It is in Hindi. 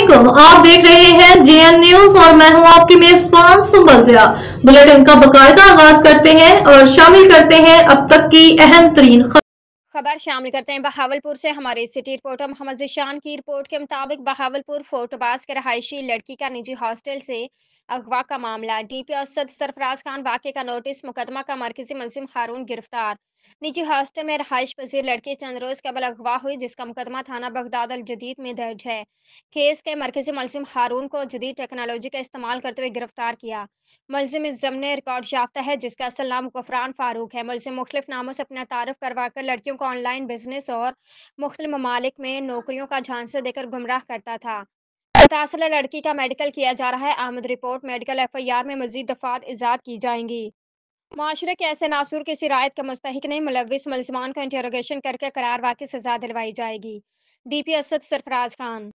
वालेकुम। आप देख रहे हैं जेएन न्यूज और मैं हूं आपकी मेजबान सुंबल जिया। बुलेटिन का बकायदा आगाज करते हैं और शामिल करते हैं अब तक की अहम तरीन खबर शामिल करते हैं बहावलपुर से। हमारे सिटी रिपोर्टर मोहम्मद जिशान की रिपोर्ट के मुताबिक बहावलपुर फोर्टबास के रहायशी लड़की का निजी हॉस्टल से अगवा का मामला। डीपी असद सरफराज खान वाक़े का नोटिस। मुकदमा का मरकजी मुलजिम हारून गिरफ्तार। निजी हॉस्टल में रहायश पजीर लड़की चंद रोज कबल अगवा हुई, जिसका मुकदमा थाना बगदाद अल जदीद में दर्ज है। केस के मरकजी मुलजिम हारून को जदीद टेक्नोलॉजी का इस्तेमाल करते हुए गिरफ्तार किया। मुलजिम इस जमने रिकॉर्ड याफ्ता है, जिसका असल नाम गफरान फारूक है। मुलजिम मुख्तलिफ नामों से अपना तारुफ करवाकर लड़कियों को ऑनलाइन बिजनेस और मुख्तलिफ ममालिक में नौकरियों का झांसा देकर गुमराह करता था। मुतासरा लड़की का मेडिकल किया जा रहा है। आमद रिपोर्ट मेडिकल एफआईआर में मजीद दफात इजाद की जाएंगी। माशरे के ऐसे नासूर किसी रायत का मुस्तहिक नहीं। मुलविस मुलजमान को इंटरोगेशन करके करार वाकई सजा दिलवाई जाएगी। डीपी असद सरफराज खान।